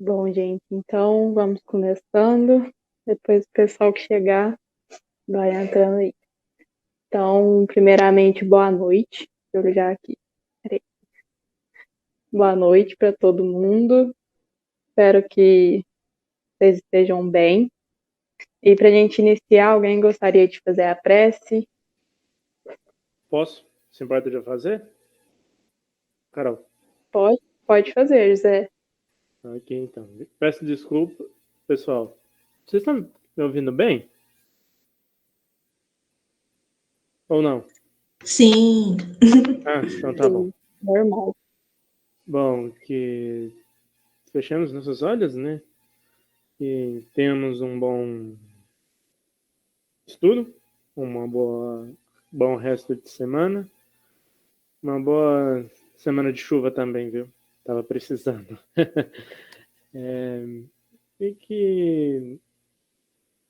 Bom, gente, então vamos começando. Depois o pessoal que chegar vai entrando aí. Então, primeiramente, boa noite. Deixa eu ligar aqui. Peraí. Boa noite para todo mundo. Espero que vocês estejam bem. E para a gente iniciar, alguém gostaria de fazer a prece? Posso? Se importa de eu fazer? Carol. Pode fazer, José. Aqui então. Peço desculpa, pessoal. Vocês estão me ouvindo bem? Ou não? Sim. Ah, então tá bom. Normal. Bom, que fechamos nossos olhos, né? E temos um bom estudo, bom resto de semana. Uma boa semana de chuva também, viu? Tava precisando. E que,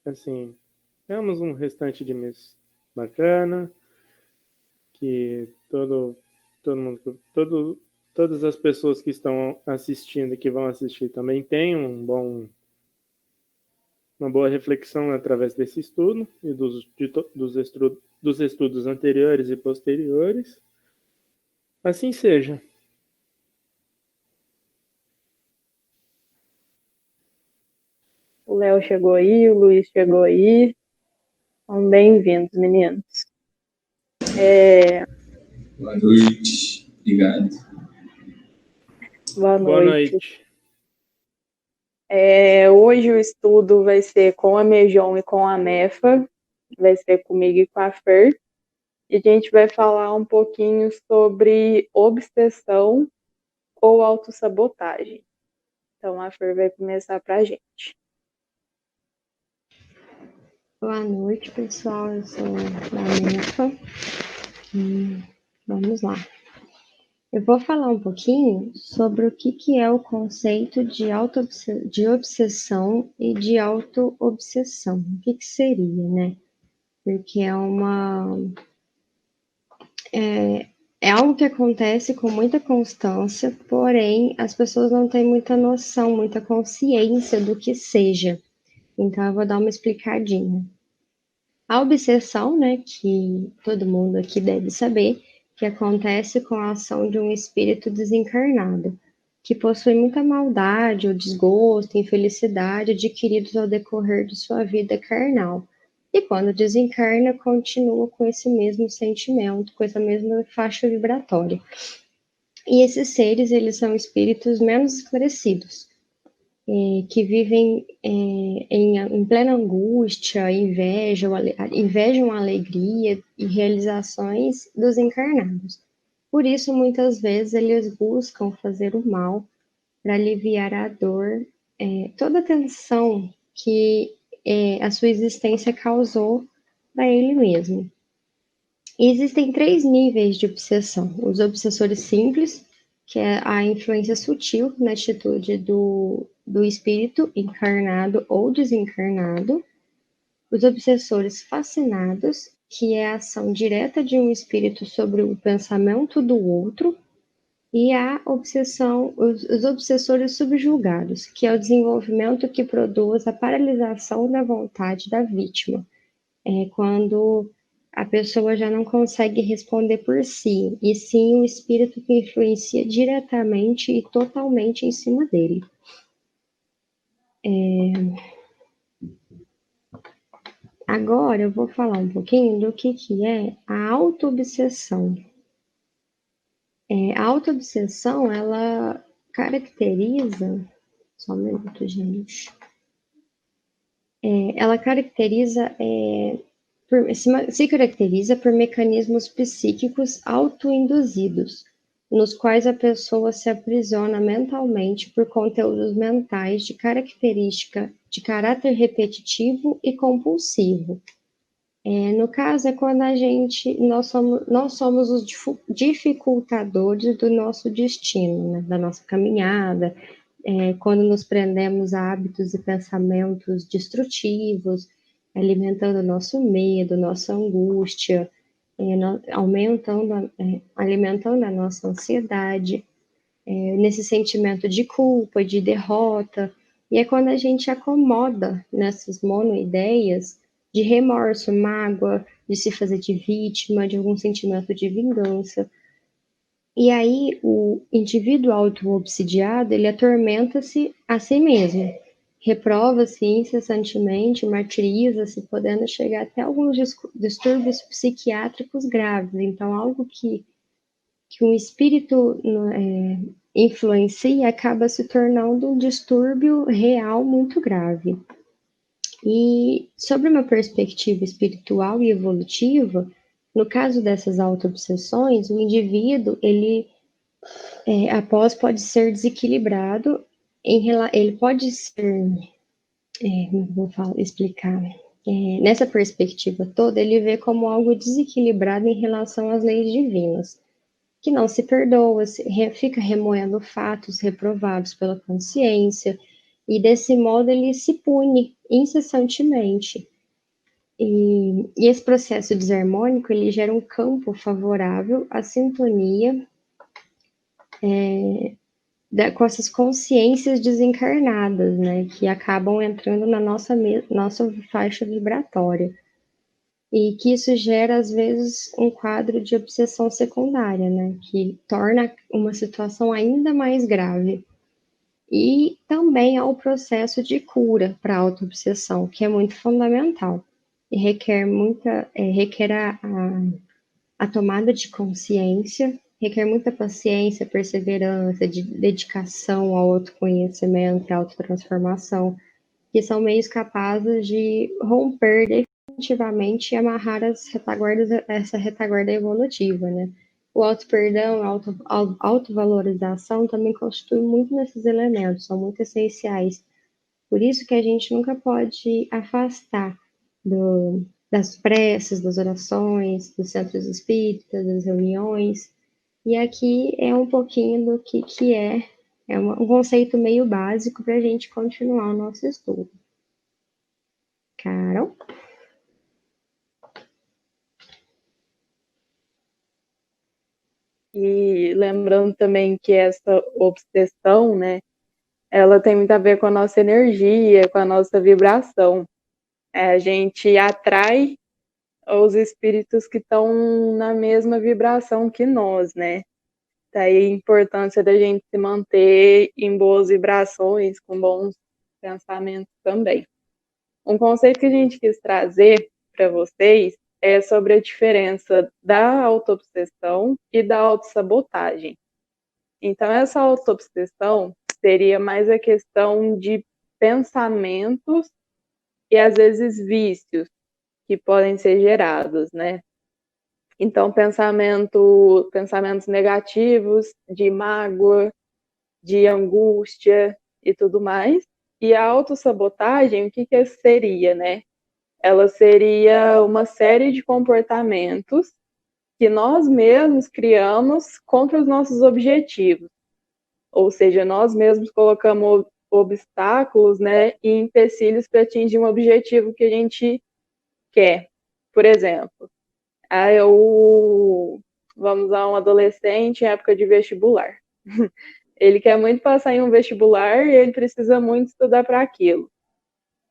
assim, temos um restante de mês bacana, que todo mundo, todas as pessoas que estão assistindo e que vão assistir também tenham uma boa reflexão através desse estudo e dos estudos anteriores e posteriores. Assim seja. O Léo chegou aí, o Luiz chegou aí. Então, bem-vindos, meninos. Boa noite. Obrigado. Boa Boa noite. noite. Hoje o estudo vai ser com a Mejon e com a Mefa, vai ser comigo e com a Fer, e a gente vai falar um pouquinho sobre obsessão ou autossabotagem. Então a Fer vai começar para a gente. Boa noite, pessoal. Eu sou da Mefa. Vamos lá. Eu vou falar um pouquinho sobre o que é o conceito de obsessão e de auto-obsessão. O que seria, né? Porque é algo que acontece com muita constância, porém as pessoas não têm muita noção, muita consciência do que seja. Então eu vou dar uma explicadinha. A obsessão, né, que todo mundo aqui deve saber, que acontece com a ação de um espírito desencarnado, que possui muita maldade, ou desgosto, infelicidade adquiridos ao decorrer de sua vida carnal. E quando desencarna, continua com esse mesmo sentimento, com essa mesma faixa vibratória. E esses seres, eles são espíritos menos esclarecidos, que vivem em plena angústia, invejam a alegria e realizações dos encarnados. Por isso, muitas vezes, eles buscam fazer o mal para aliviar a dor, toda a tensão que a sua existência causou para ele mesmo. E existem 3 níveis de obsessão: os obsessores simples, que é a influência sutil na atitude do espírito encarnado ou desencarnado; os obsessores fascinados, que é a ação direta de um espírito sobre o pensamento do outro; e os obsessores subjugados, que é o desenvolvimento que produz a paralisação da vontade da vítima. Quando a pessoa já não consegue responder por si, e sim o espírito que influencia diretamente e totalmente em cima dele. Agora eu vou falar um pouquinho do que é a autoobsessão. A autoobsessão, ela caracteriza... Só um minuto, gente. Ela se caracteriza por mecanismos psíquicos autoinduzidos, nos quais a pessoa se aprisiona mentalmente por conteúdos mentais de característica de caráter repetitivo e compulsivo. No caso, é quando nós somos os dificultadores do nosso destino, né, da nossa caminhada, quando nos prendemos a hábitos e pensamentos destrutivos, alimentando o nosso medo, nossa angústia, alimentando a nossa ansiedade. nesse sentimento de culpa, de derrota. E é quando a gente acomoda nessas monoideias de remorso, mágoa, de se fazer de vítima, de algum sentimento de vingança. E aí o indivíduo auto-obsidiado, ele atormenta-se a si mesmo, reprova-se incessantemente, martiriza-se, podendo chegar até alguns distúrbios psiquiátricos graves. Então, algo que um espírito influencia acaba se tornando um distúrbio real muito grave. E sobre uma perspectiva espiritual e evolutiva, no caso dessas auto-obsessões, o indivíduo, ele após pode ser desequilibrado, ele pode ser, explicar, nessa perspectiva toda, ele vê como algo desequilibrado em relação às leis divinas, que não se perdoa, fica remoendo fatos reprovados pela consciência, e desse modo ele se pune incessantemente. E esse processo desarmônico, ele gera um campo favorável à sintonia com essas consciências desencarnadas, né, que acabam entrando na nossa faixa vibratória. E que isso gera, às vezes, um quadro de obsessão secundária, né, que torna uma situação ainda mais grave. E também há o processo de cura para a auto-obsessão, que é muito fundamental. E requer a tomada de consciência, requer muita paciência, perseverança, dedicação ao autoconhecimento e autotransformação, que são meios capazes de romper definitivamente e amarrar essa retaguarda evolutiva, né? O auto-perdão, a autovalorização também constituem muito nesses elementos, são muito essenciais. Por isso que a gente nunca pode afastar das preces, das orações, dos centros espíritas, das reuniões. E aqui é um pouquinho do que é um conceito meio básico para a gente continuar o nosso estudo. Carol? E lembrando também que essa obsessão, né, ela tem muito a ver com a nossa energia, com a nossa vibração. A gente atrai os espíritos que estão na mesma vibração que nós, né? Daí a importância da gente se manter em boas vibrações, com bons pensamentos também. Um conceito que a gente quis trazer para vocês é sobre a diferença da autoobsessão e da autossabotagem. Então, essa autoobsessão seria mais a questão de pensamentos e, às vezes, vícios que podem ser gerados, né? Então, pensamentos negativos, de mágoa, de angústia e tudo mais. E a autossabotagem, o que seria, né? Ela seria uma série de comportamentos que nós mesmos criamos contra os nossos objetivos. Ou seja, nós mesmos colocamos obstáculos, né, e empecilhos para atingir um objetivo que a gente quer. Por exemplo, vamos a um adolescente em época de vestibular. Ele quer muito passar em um vestibular e ele precisa muito estudar para aquilo.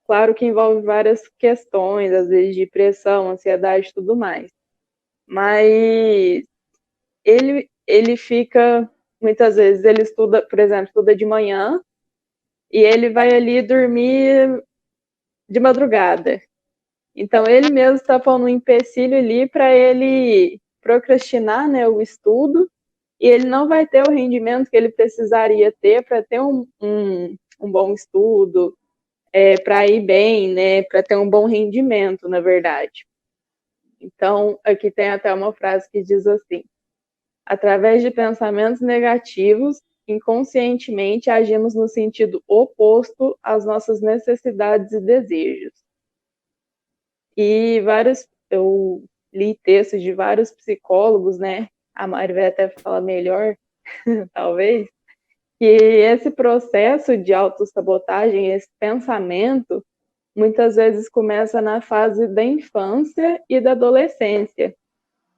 Claro que envolve várias questões, às vezes de pressão, ansiedade e tudo mais. Mas ele fica, muitas vezes, ele estuda, por exemplo, estuda de manhã e ele vai ali dormir de madrugada. Então, ele mesmo está pondo um empecilho ali para ele procrastinar, né, o estudo, e ele não vai ter o rendimento que ele precisaria ter para ter um bom estudo, para ir bem, né, para ter um bom rendimento, na verdade. Então, aqui tem até uma frase que diz assim: através de pensamentos negativos, inconscientemente agimos no sentido oposto às nossas necessidades e desejos. E eu li textos de vários psicólogos, né? A Mari vai até falar melhor, talvez, que esse processo de autossabotagem, esse pensamento, muitas vezes começa na fase da infância e da adolescência,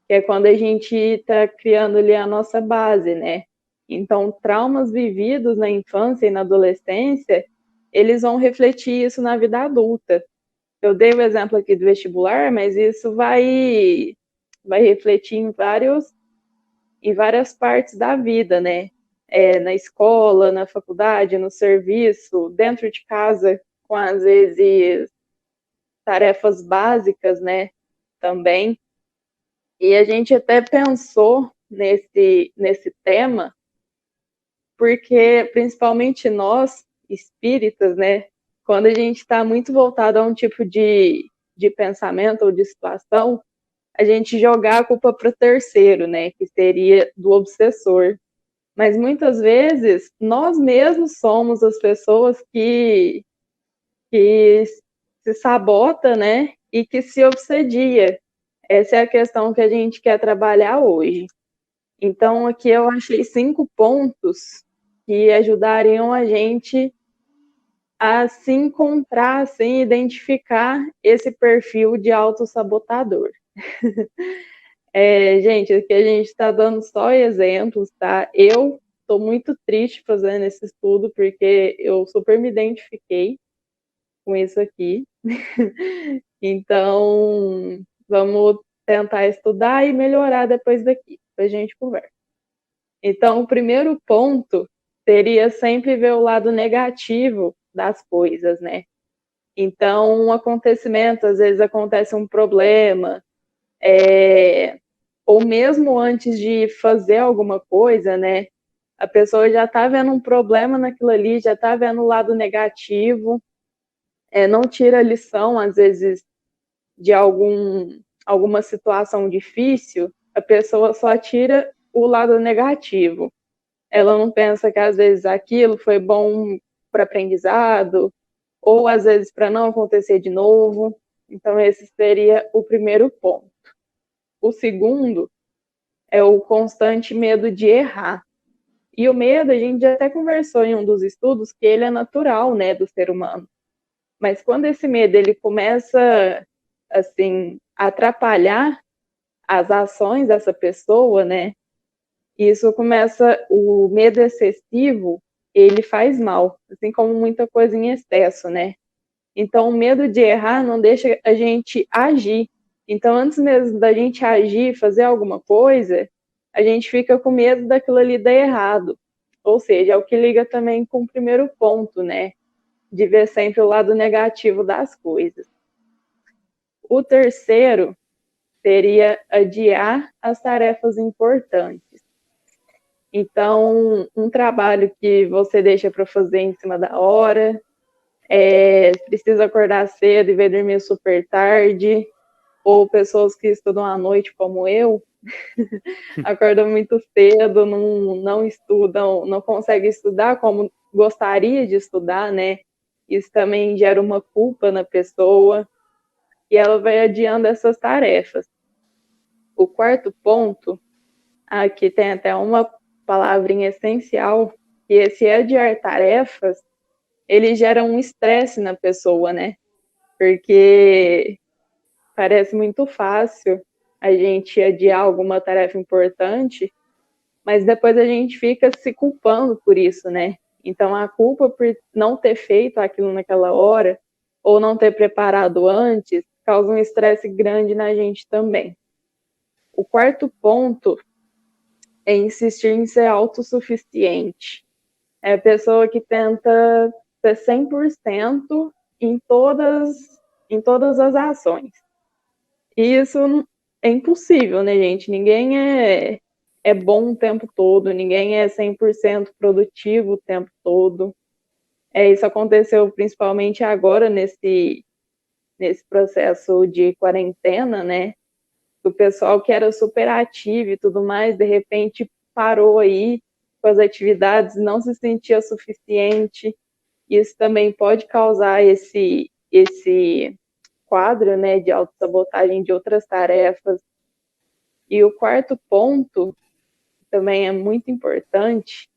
que é quando a gente está criando ali a nossa base, né? Então, traumas vividos na infância e na adolescência, eles vão refletir isso na vida adulta. Eu dei o exemplo aqui do vestibular, mas isso vai refletir em várias partes da vida, né? Na escola, na faculdade, no serviço, dentro de casa, com às vezes tarefas básicas, né? Também. E a gente até pensou nesse tema, porque principalmente nós, espíritas, né? Quando a gente está muito voltado a um tipo de pensamento ou de situação, a gente jogar a culpa para o terceiro, né? Que seria do obsessor. Mas muitas vezes nós mesmos somos as pessoas que se sabota, né? E que se obsedia. Essa é a questão que a gente quer trabalhar hoje. Então, aqui eu achei 5 pontos que ajudariam a gente a se encontrar, assim, identificar esse perfil de autossabotador. Gente, aqui a gente está dando só exemplos, tá? Eu estou muito triste fazendo esse estudo, porque eu super me identifiquei com isso aqui. Então, vamos tentar estudar e melhorar depois daqui, depois a gente conversa. Então, o primeiro ponto seria sempre ver o lado negativo das coisas, né? Então, um acontecimento, às vezes acontece um problema, ou mesmo antes de fazer alguma coisa, né? A pessoa já está vendo um problema naquilo ali, já está vendo o lado negativo, não tira lição, às vezes, de alguma situação difícil, a pessoa só tira o lado negativo. Ela não pensa que, às vezes, aquilo foi bom para aprendizado, ou, às vezes, para não acontecer de novo. Então, esse seria o primeiro ponto. O segundo é o constante medo de errar. E o medo, a gente já até conversou em um dos estudos, que ele é natural, né, do ser humano. Mas quando esse medo ele começa, assim, a atrapalhar as ações dessa pessoa, né, isso começa, o medo excessivo, ele faz mal, assim como muita coisa em excesso, né. Então, o medo de errar não deixa a gente agir. Então, antes mesmo da gente agir, fazer alguma coisa, a gente fica com medo daquilo ali dar errado. Ou seja, é o que liga também com o primeiro ponto, né? De ver sempre o lado negativo das coisas. O terceiro seria adiar as tarefas importantes. Então, um trabalho que você deixa para fazer em cima da hora, precisa acordar cedo e vai dormir super tarde, ou pessoas que estudam à noite como eu, acordam muito cedo, não estudam, não conseguem estudar como gostaria de estudar, né? Isso também gera uma culpa na pessoa e ela vai adiando essas tarefas. O quarto ponto, aqui tem até uma palavrinha essencial, que esse adiar tarefas, ele gera um estresse na pessoa, né? Porque parece muito fácil a gente adiar alguma tarefa importante, mas depois a gente fica se culpando por isso, né? Então a culpa por não ter feito aquilo naquela hora ou não ter preparado antes causa um estresse grande na gente também. O quarto ponto é insistir em ser autossuficiente. É a pessoa que tenta ser 100% em todas as ações. E isso é impossível, né, gente? Ninguém é bom o tempo todo, ninguém é 100% produtivo o tempo todo. Isso aconteceu principalmente agora nesse processo de quarentena, né? O pessoal que era super ativo e tudo mais, de repente parou aí com as atividades, não se sentia suficiente. Isso também pode causar esse quadro, né, de autossabotagem de outras tarefas. E o quarto ponto, também é muito importante,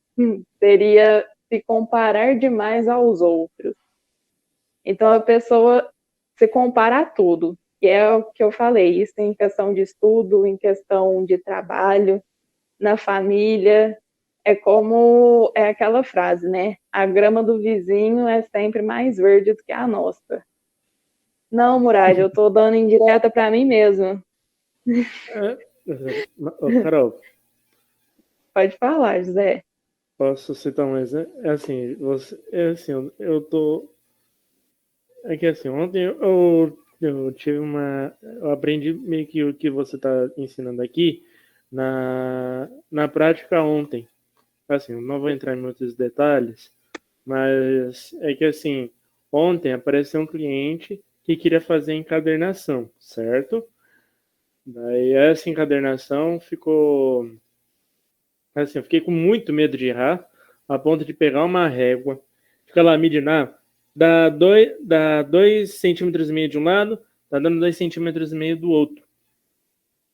seria se comparar demais aos outros. Então, a pessoa se compara a tudo, que é o que eu falei, isso em questão de estudo, em questão de trabalho, na família, é como é aquela frase, né? A grama do vizinho é sempre mais verde do que a nossa. Não, Murad, eu tô dando indireta para mim mesma. Carol, Pode falar, José. posso citar um exemplo? Eu tô. É que assim, ontem eu tive uma. Eu aprendi meio que o que você está ensinando aqui na prática ontem. Assim, eu não vou entrar em muitos detalhes, mas é que assim, ontem apareceu um cliente que queria fazer encadernação, certo? Daí essa encadernação ficou. Assim, eu fiquei com muito medo de errar, a ponto de pegar uma régua, ficar lá medindo, dá 2,5 cm de um lado, tá dando 2,5 cm do outro.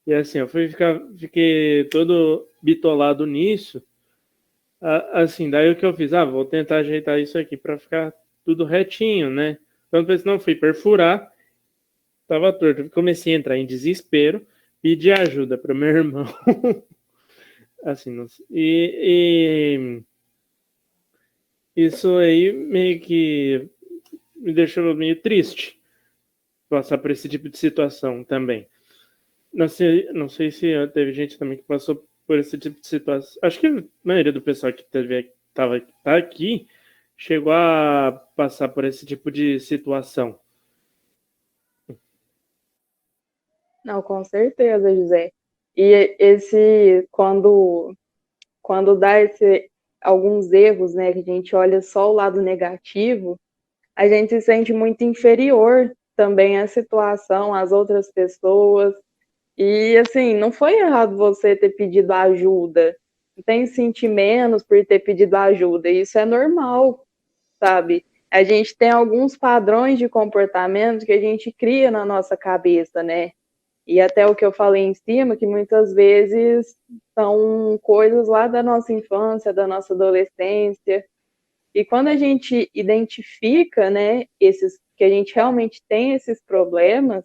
E assim, fiquei todo bitolado nisso. Assim, daí o que eu fiz? Vou tentar ajeitar isso aqui para ficar tudo retinho, né? Então, não fui perfurar, tava torto. Comecei a entrar em desespero, pedi ajuda para meu irmão. Assim, não, isso aí meio que me deixou meio triste passar por esse tipo de situação também. Não sei se teve gente também que passou por esse tipo de situação. Acho que a maioria do pessoal que tá aqui chegou a passar por esse tipo de situação. Não, com certeza, José. E quando dá alguns erros, né, que a gente olha só o lado negativo, a gente se sente muito inferior também à situação, às outras pessoas. E assim, não foi errado você ter pedido ajuda. Não tem que sentir menos por ter pedido ajuda. Isso é normal, sabe? A gente tem alguns padrões de comportamento que a gente cria na nossa cabeça, né? E até o que eu falei em cima, que muitas vezes são coisas lá da nossa infância, da nossa adolescência. E quando a gente identifica, né, que a gente realmente tem esses problemas,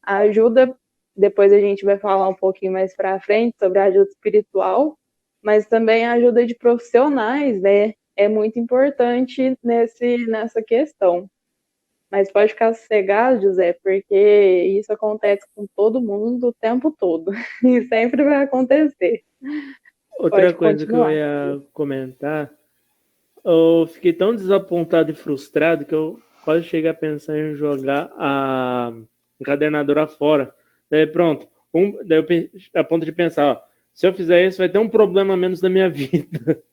a ajuda, depois a gente vai falar um pouquinho mais para frente sobre a ajuda espiritual, mas também a ajuda de profissionais, né, é muito importante nessa questão. Mas pode ficar sossegado, José, porque isso acontece com todo mundo o tempo todo. E sempre vai acontecer. Outra Pode coisa que eu continuar. ia comentar, eu fiquei tão desapontado e frustrado que eu quase cheguei a pensar em jogar a encadernadora fora. Daí pronto, daí a ponto de pensar, se eu fizer isso vai ter um problema a menos na minha vida.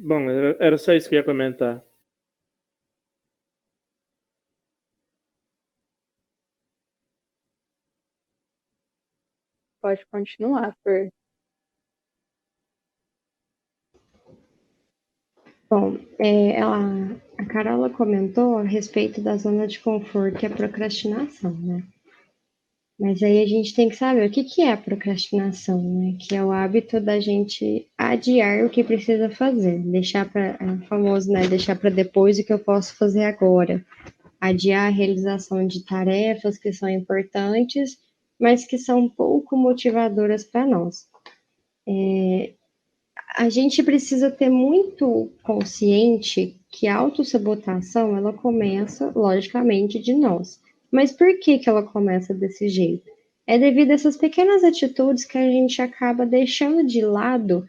Bom, era só isso que eu ia comentar. Pode continuar, Fer. Bom, a Carola comentou a respeito da zona de conforto e a procrastinação, né? Mas aí a gente tem que saber o que é a procrastinação, né? Que é o hábito da gente adiar o que precisa fazer, deixar para, famoso, né? Deixar para depois o que eu posso fazer agora. Adiar a realização de tarefas que são importantes, mas que são pouco motivadoras para nós. A gente precisa ter muito consciente que a autossabotação, ela começa, logicamente, de nós. Mas por que ela começa desse jeito? É devido a essas pequenas atitudes que a gente acaba deixando de lado,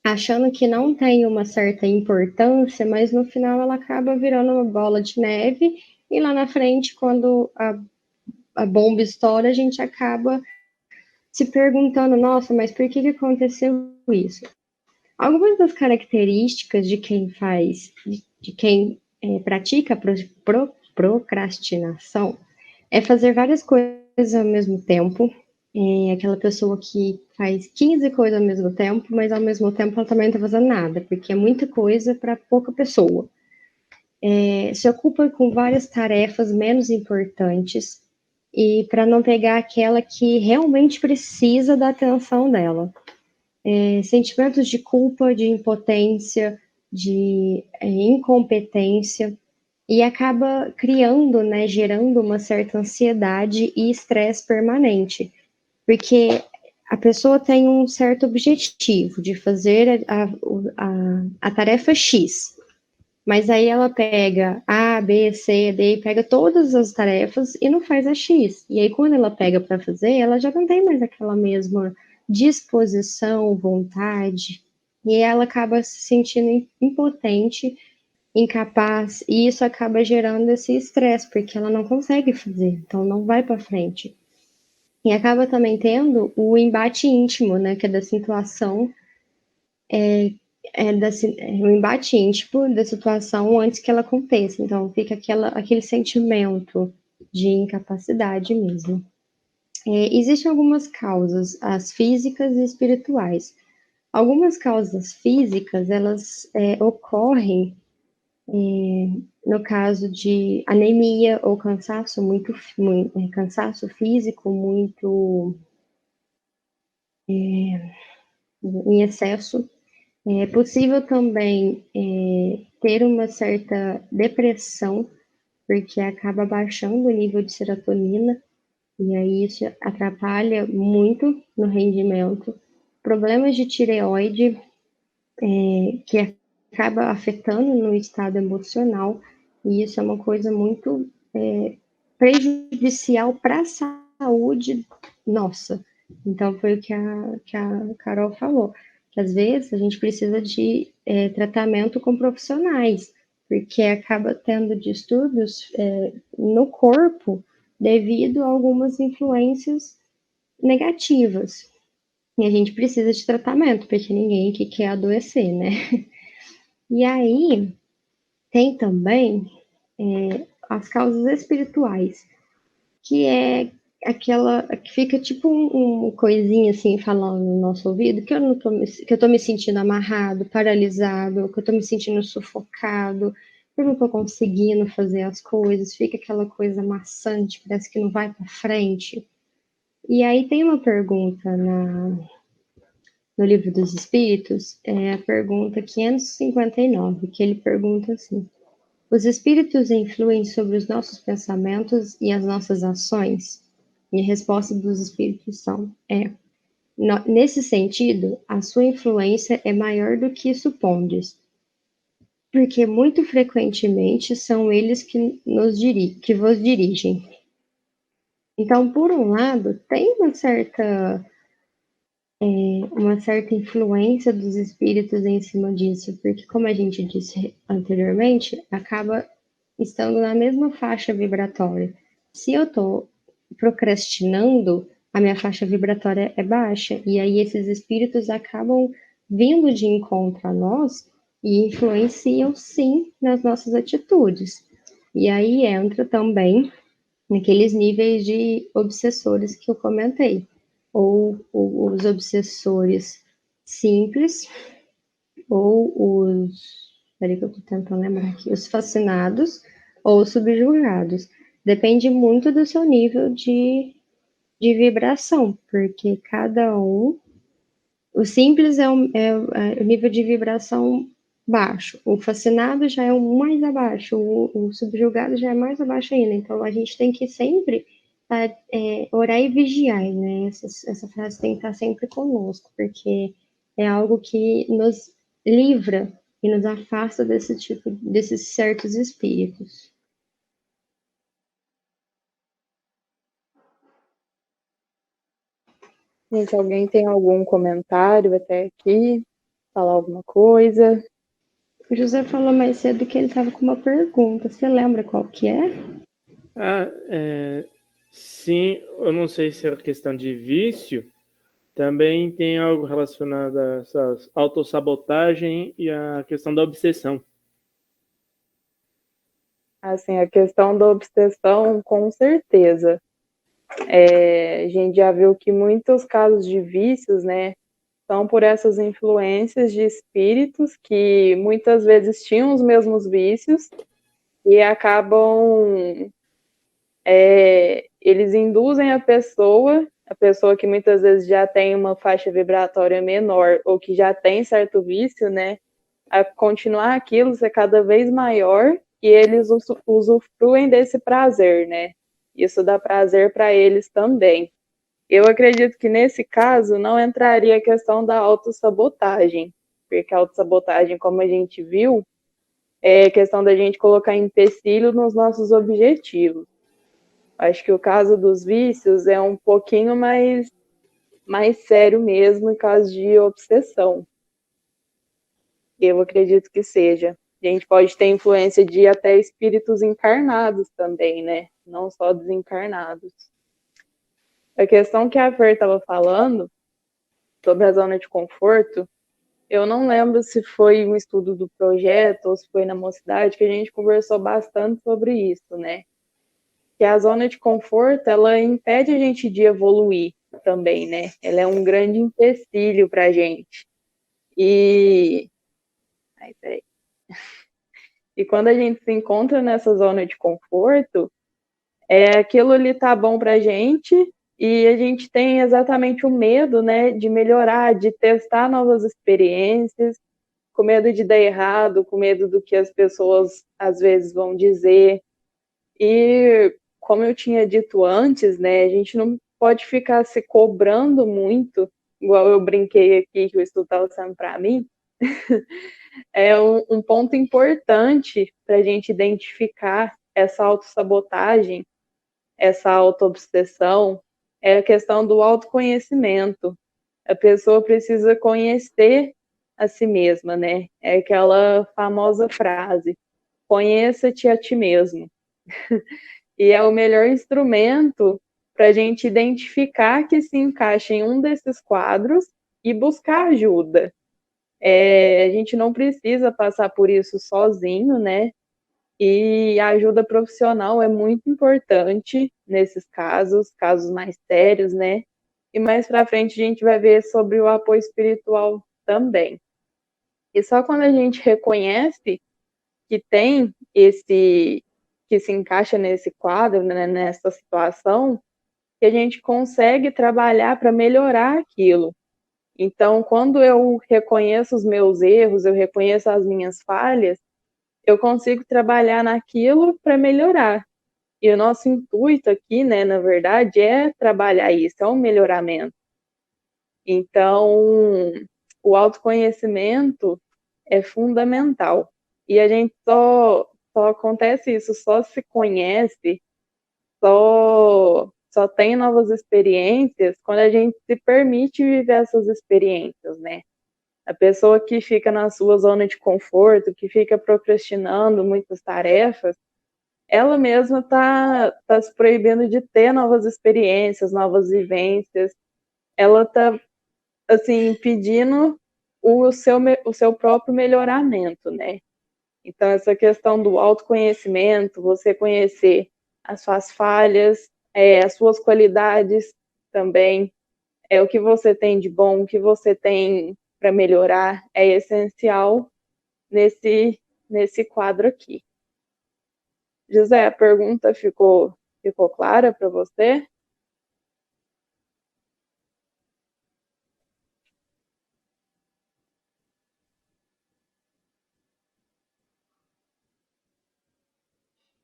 achando que não tem uma certa importância, mas no final ela acaba virando uma bola de neve, e lá na frente, quando a bomba estoura, a gente acaba se perguntando, nossa, mas por que aconteceu isso? Algumas das características de quem pratica procrastinação é fazer várias coisas ao mesmo tempo. É aquela pessoa que faz 15 coisas ao mesmo tempo, mas ao mesmo tempo ela também não está fazendo nada, porque é muita coisa para pouca pessoa. Se ocupa com várias tarefas menos importantes e para não pegar aquela que realmente precisa da atenção dela. Sentimentos de culpa, de impotência, de incompetência, e acaba criando, né, gerando uma certa ansiedade e estresse permanente, porque a pessoa tem um certo objetivo de fazer a tarefa X, mas aí ela pega A, B, C, D, pega todas as tarefas e não faz a X. E aí, quando ela pega para fazer, ela já não tem mais aquela mesma disposição, vontade, e ela acaba se sentindo impotente, incapaz, e isso acaba gerando esse estresse, porque ela não consegue fazer, então não vai para frente. E acaba também tendo o embate íntimo, né, que é da situação, o embate íntimo da situação antes que ela aconteça. Então, fica aquele sentimento de incapacidade mesmo. Existem algumas causas, as físicas e espirituais. Algumas causas físicas, elas ocorrem no caso de anemia ou cansaço cansaço físico muito em excesso. É possível também ter uma certa depressão, porque acaba baixando o nível de serotonina, e aí isso atrapalha muito no rendimento. Problemas de tireoide, que acaba afetando no estado emocional, e isso é uma coisa muito prejudicial para a saúde nossa. Então, foi o que a Carol falou, que às vezes a gente precisa de tratamento com profissionais, porque acaba tendo distúrbios no corpo devido a algumas influências negativas. E a gente precisa de tratamento, porque ninguém aqui quer adoecer, né? E aí, tem também as causas espirituais, que é aquela que fica tipo um coisinha assim falando no nosso ouvido que eu tô me sentindo amarrado, paralisado, que eu tô me sentindo sufocado, eu não tô conseguindo fazer as coisas, fica aquela coisa maçante, parece que não vai para frente. E aí tem uma pergunta no Livro dos Espíritos, a pergunta 559, que ele pergunta assim: os espíritos influem sobre os nossos pensamentos e as nossas ações? E a resposta dos espíritos nesse sentido, a sua influência é maior do que supondes, porque muito frequentemente são eles que vos dirigem. Então, por um lado, tem uma certa influência dos espíritos em cima disso, porque, como a gente disse anteriormente, acaba estando na mesma faixa vibratória. Se eu estou procrastinando, a minha faixa vibratória é baixa, e aí esses espíritos acabam vindo de encontro a nós e influenciam, sim, nas nossas atitudes. E aí entra também naqueles níveis de obsessores que eu comentei, ou os obsessores simples, ou peraí que eu estou tentando lembrar aqui, os fascinados ou subjugados. Depende muito do seu nível de vibração, porque cada um, o simples é o nível de vibração baixo, o fascinado já é um mais abaixo, o subjugado já é mais abaixo ainda, então a gente tem que sempre orar e vigiar, né? Essa frase tem que estar sempre conosco, porque é algo que nos livra e nos afasta desses certos espíritos. Gente, alguém tem algum comentário até aqui? Falar alguma coisa? O José falou mais cedo que ele estava com uma pergunta. Você lembra qual que é? Sim, eu não sei se é questão de vício, também tem algo relacionado a essa autossabotagem e a questão da obsessão. Assim, a questão da obsessão, com certeza. A gente já viu que muitos casos de vícios, né, são por essas influências de espíritos que muitas vezes tinham os mesmos vícios e acabam, eles induzem a pessoa que muitas vezes já tem uma faixa vibratória menor ou que já tem certo vício, né, a continuar aquilo, ser cada vez maior, e eles usufruem desse prazer, né? Isso dá prazer para eles também. Eu acredito que nesse caso não entraria a questão da autossabotagem, porque a autossabotagem, como a gente viu, é questão da gente colocar empecilho nos nossos objetivos. Acho que o caso dos vícios é um pouquinho mais sério mesmo, em caso de obsessão. Eu acredito que seja. A gente pode ter influência de até espíritos encarnados também, né? Não só desencarnados. A questão que a Fer estava falando sobre a zona de conforto, eu não lembro se foi um estudo do projeto ou se foi na mocidade que a gente conversou bastante sobre isso, né? Que a zona de conforto, ela impede a gente de evoluir também, né? Ela é um grande empecilho para a gente. E... Ai, peraí. E quando a gente se encontra nessa zona de conforto, aquilo ali tá bom pra gente e a gente tem exatamente o medo, né, de melhorar, de testar novas experiências, com medo de dar errado, com medo do que as pessoas às vezes vão dizer. E como eu tinha dito antes, né, a gente não pode ficar se cobrando muito, igual eu brinquei aqui que o estudo estava sendo para mim. É um ponto importante para a gente identificar essa autossabotagem, essa autoobsessão, é a questão do autoconhecimento. A pessoa precisa conhecer a si mesma, né? É aquela famosa frase: conheça-te a ti mesmo. E é o melhor instrumento para a gente identificar que se encaixa em um desses quadros e buscar ajuda. A gente não precisa passar por isso sozinho, né? E a ajuda profissional é muito importante nesses casos mais sérios, né? E mais para frente a gente vai ver sobre o apoio espiritual também. E só quando a gente reconhece que tem que se encaixa nesse quadro, né, nessa situação, que a gente consegue trabalhar para melhorar aquilo. Então, quando eu reconheço os meus erros, eu reconheço as minhas falhas, eu consigo trabalhar naquilo para melhorar. E o nosso intuito aqui, né, na verdade, é trabalhar isso, é um melhoramento. Então, o autoconhecimento é fundamental. E a gente só acontece isso, só se conhece, só tem novas experiências quando a gente se permite viver essas experiências, né? A pessoa que fica na sua zona de conforto, que fica procrastinando muitas tarefas, ela mesma tá se proibindo de ter novas experiências, novas vivências. Ela tá, assim, impedindo o seu próprio melhoramento, né? Então, essa questão do autoconhecimento, você conhecer as suas falhas, as suas qualidades também, o que você tem de bom, o que você tem para melhorar, é essencial nesse quadro aqui. José, a pergunta ficou clara para você?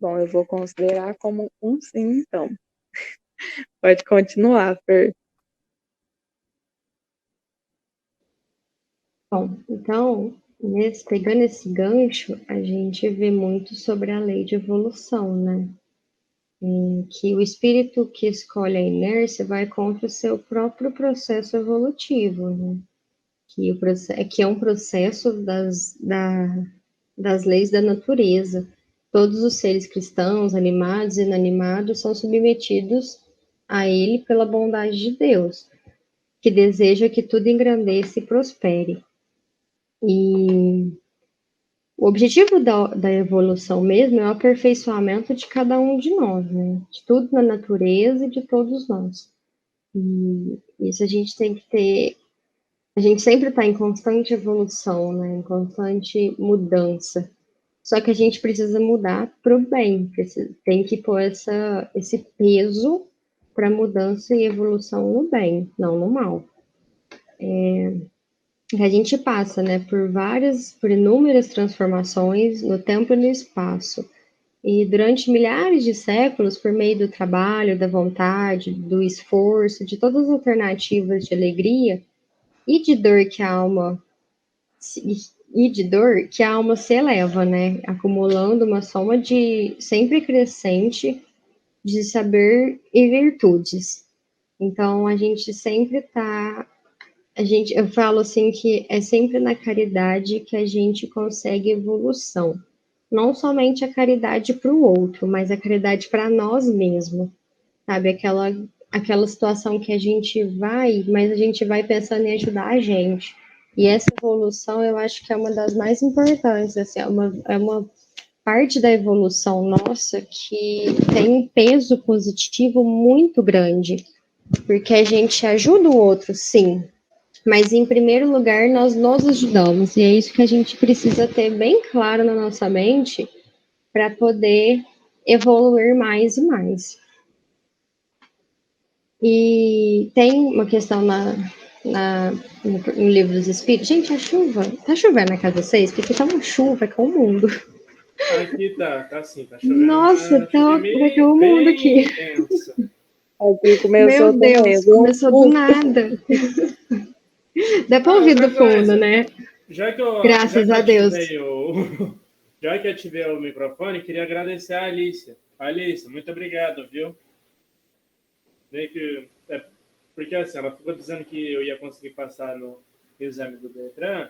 Bom, eu vou considerar como um sim, então. Pode continuar, Fer. Bom, então, pegando esse gancho, a gente vê muito sobre a lei de evolução, né? Em que o espírito que escolhe a inércia vai contra o seu próprio processo evolutivo, né? Que é um processo das leis da natureza. Todos os seres cristãos, animados e inanimados, são submetidos a ele pela bondade de Deus, que deseja que tudo engrandeça e prospere. E o objetivo da evolução mesmo é o aperfeiçoamento de cada um de nós, né? De tudo na natureza e de todos nós. E isso a gente tem que ter. A gente sempre está em constante evolução, né? Em constante mudança. Só que a gente precisa mudar para o bem, tem que pôr esse peso para mudança e evolução no bem, não no mal. A gente passa, né, por inúmeras transformações no tempo e no espaço. E durante milhares de séculos, por meio do trabalho, da vontade, do esforço, de todas as alternativas de alegria e de dor que a alma se eleva, né? Acumulando uma soma de sempre crescente de saber e virtudes. Então a gente sempre tá, eu falo assim que é sempre na caridade que a gente consegue evolução. Não somente a caridade para o outro, mas a caridade para nós mesmos, sabe? Aquela situação que a gente vai, mas a gente vai pensando em ajudar a gente. E essa evolução eu acho que é uma das mais importantes, assim, é uma parte da evolução nossa que tem um peso positivo muito grande, porque a gente ajuda o outro, sim, mas em primeiro lugar nós nos ajudamos, e é isso que a gente precisa ter bem claro na nossa mente para poder evoluir mais e mais. E tem uma questão no livro dos Espíritos. Gente, a chuva. Tá chovendo na casa de vocês? Porque tá uma chuva, é com o mundo. Aqui tá assim, tá chovendo, Nossa, uma chuva vai cair o mundo bem aqui. intensa. Aqui Meu começou também. Deus, começou do nada. Dá pra ouvir do fundo, né? Já que Graças eu a Deus. ativei já que eu ativei o microfone, queria agradecer a Alicia. Alicia, muito obrigado, viu? Meio que, porque assim, ela ficou dizendo que eu ia conseguir passar no exame do Detran,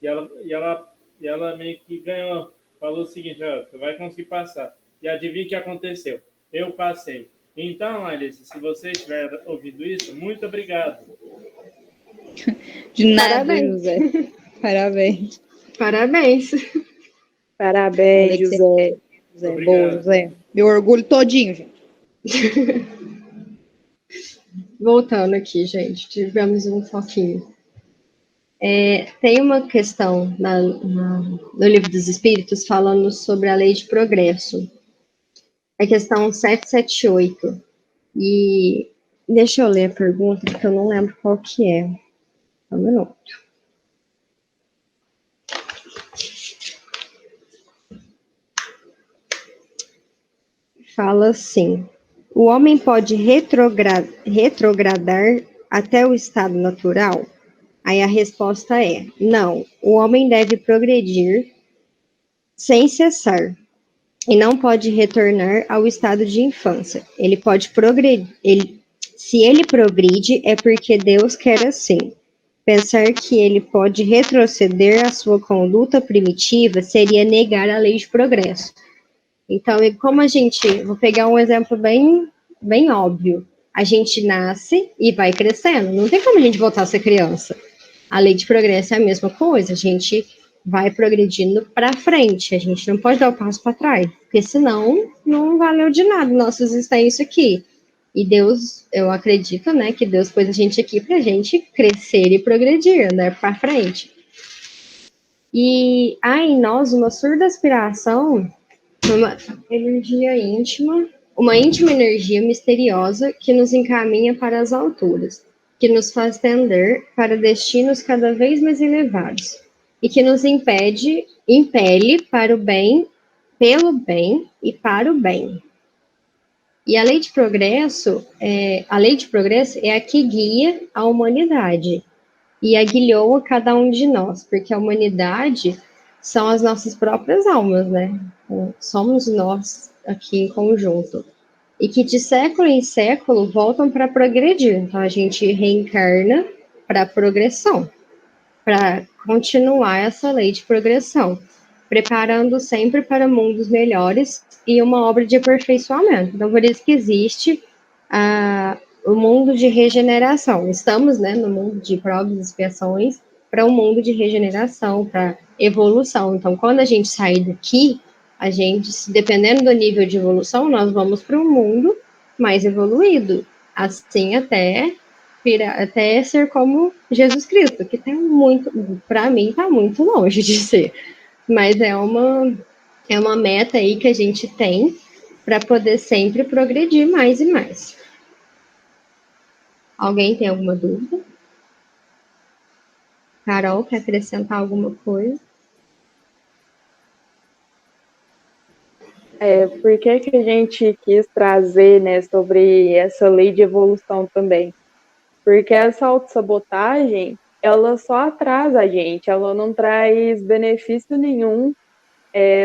e ela meio que ganhou. Falou o seguinte, ó, você vai conseguir passar. E adivinha o que aconteceu? Eu passei. Então, Alice, se você estiver ouvindo isso, muito obrigado. De nada, Parabéns. José. Parabéns. Parabéns. Parabéns, Alex, José. José, Obrigado. boa, José. Meu orgulho todinho, gente. Voltando aqui, gente, tivemos um foquinho. Tem uma questão no Livro dos Espíritos falando sobre a lei de progresso. A questão 778. E deixa eu ler a pergunta, porque eu não lembro qual que é. Um minuto. Fala assim: o homem pode retrogradar até o estado natural? Aí a resposta é: não. O homem deve progredir sem cessar e não pode retornar ao estado de infância. Ele pode progredir. Se ele progride, é porque Deus quer assim. Pensar que ele pode retroceder à sua conduta primitiva seria negar a lei de progresso. Então, como a gente, vou pegar um exemplo bem óbvio. A gente nasce e vai crescendo. Não tem como a gente voltar a ser criança. A lei de progresso é a mesma coisa. A gente vai progredindo para frente. A gente não pode dar o passo para trás, porque senão não valeu de nada nossa existência aqui. E Deus, eu acredito, né, que Deus pôs a gente aqui para a gente crescer e progredir, né, para frente. E há em nós uma surda aspiração, uma energia íntima, uma íntima energia misteriosa que nos encaminha para as alturas, que nos faz tender para destinos cada vez mais elevados e que nos impele para o bem, pelo bem e para o bem. E a lei de progresso é a que guia a humanidade e aguilhou a cada um de nós, porque a humanidade são as nossas próprias almas, né? Somos nós aqui em conjunto. E que de século em século voltam para progredir. Então a gente reencarna para progressão, para continuar essa lei de progressão, preparando sempre para mundos melhores e uma obra de aperfeiçoamento. Então, por isso que existe o mundo de regeneração. Estamos, né, no mundo de provas e expiações para um mundo de regeneração, para evolução. Então, quando a gente sair daqui, a gente, dependendo do nível de evolução, nós vamos para um mundo mais evoluído, assim até ser como Jesus Cristo, que tem muito, para mim, está muito longe de ser, mas é uma meta aí que a gente tem para poder sempre progredir mais e mais. Alguém tem alguma dúvida? Carol, quer acrescentar alguma coisa? Por que a gente quis trazer, né, sobre essa lei de evolução também? Porque essa autossabotagem, ela só atrasa a gente, ela não traz benefício nenhum,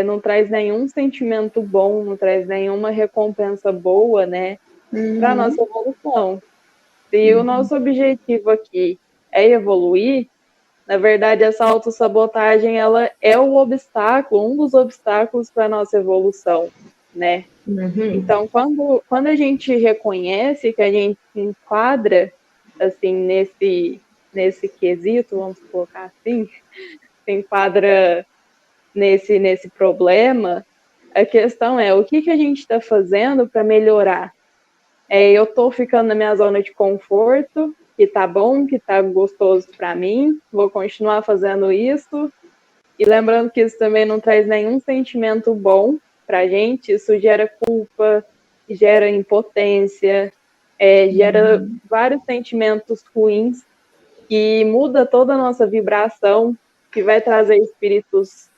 não traz nenhum sentimento bom, não traz nenhuma recompensa boa, né, para a nossa evolução. Se o nosso objetivo aqui é evoluir, na verdade, essa autossabotagem, ela é o obstáculo, um dos obstáculos para a nossa evolução, né? Então, quando a gente reconhece que a gente se enquadra, assim, nesse quesito, vamos colocar assim, se enquadra nesse problema, a questão é o que a gente está fazendo para melhorar? Eu estou ficando na minha zona de conforto, que tá bom, que tá gostoso para mim, vou continuar fazendo isso. E lembrando que isso também não traz nenhum sentimento bom pra gente, isso gera culpa, gera impotência, gera vários sentimentos ruins que muda toda a nossa vibração, que vai trazer espíritos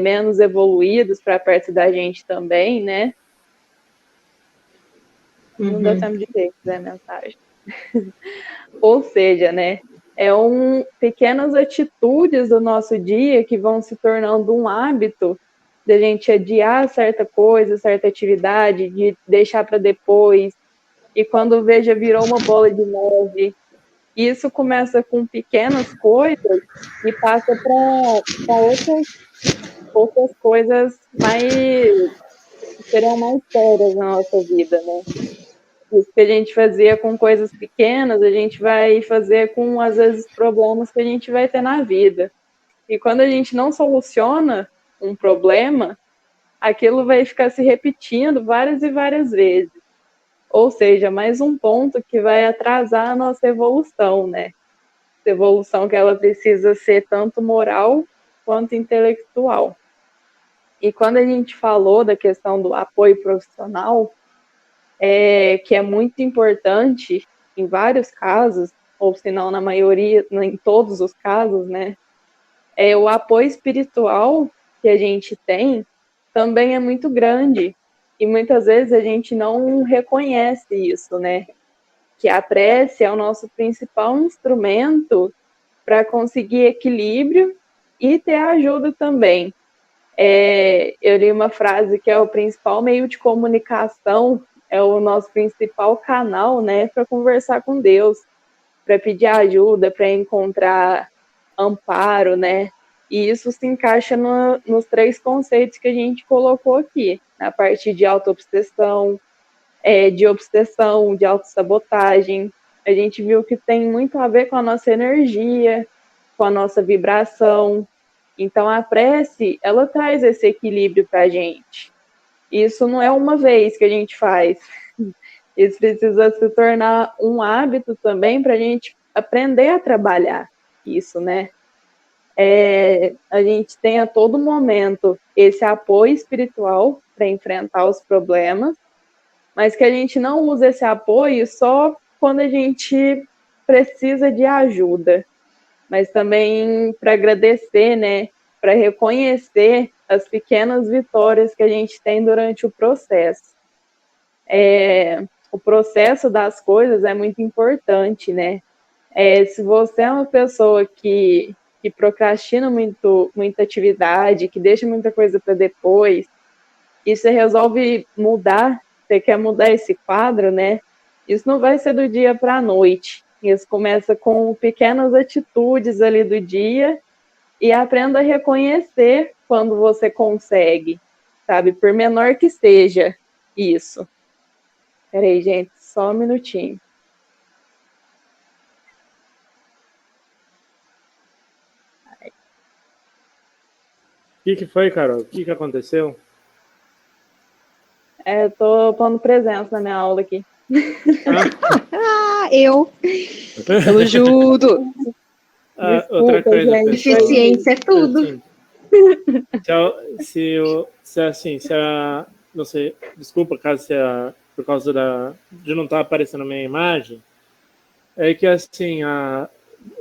menos evoluídos para perto da gente também, né? Não deu tempo de ver, quiser mensagem. Ou seja, né? Pequenas atitudes do nosso dia que vão se tornando um hábito de gente adiar certa coisa, certa atividade, de deixar para depois. E quando veja, virou uma bola de neve. Isso começa com pequenas coisas e passa para outras coisas que serão mais sérias na nossa vida, né? Isso que a gente fazia com coisas pequenas, a gente vai fazer com, às vezes, problemas que a gente vai ter na vida. E quando a gente não soluciona um problema, aquilo vai ficar se repetindo várias e várias vezes. Ou seja, mais um ponto que vai atrasar a nossa evolução, né? Essa evolução que ela precisa ser tanto moral quanto intelectual. E quando a gente falou da questão do apoio profissional, que é muito importante em vários casos, ou se não na maioria, em todos os casos, né? O apoio espiritual que a gente tem também é muito grande e muitas vezes a gente não reconhece isso, né? Que a prece é o nosso principal instrumento para conseguir equilíbrio e ter ajuda também. Eu li uma frase que é o principal meio de comunicação, é o nosso principal canal, né, para conversar com Deus, para pedir ajuda, para encontrar amparo, né? E isso se encaixa nos 3 conceitos que a gente colocou aqui, na parte de autoobsessão, de obsessão, de autossabotagem. A gente viu que tem muito a ver com a nossa energia, com a nossa vibração. Então, a prece, ela traz esse equilíbrio para a gente. Isso não é uma vez que a gente faz. Isso precisa se tornar um hábito também para a gente aprender a trabalhar isso, né? A gente tem a todo momento esse apoio espiritual para enfrentar os problemas, mas que a gente não usa esse apoio só quando a gente precisa de ajuda, mas também para agradecer, né? Para reconhecer as pequenas vitórias que a gente tem durante o processo. O processo das coisas é muito importante, né? Se você é uma pessoa que procrastina muita atividade, que deixa muita coisa para depois, e você resolve mudar, você quer mudar esse quadro, né? Isso não vai ser do dia para a noite. Isso começa com pequenas atitudes ali do dia e aprenda a reconhecer quando você consegue, sabe? Por menor que seja isso. Peraí, gente, só um minutinho. O que foi, Carol? O que aconteceu? Eu tô pondo presença na minha aula aqui. Eu ajudo. Desculpa, outra coisa, gente. pessoal. Eficiência é tudo. Não sei, desculpa caso por causa de não estar aparecendo a minha imagem, é que assim,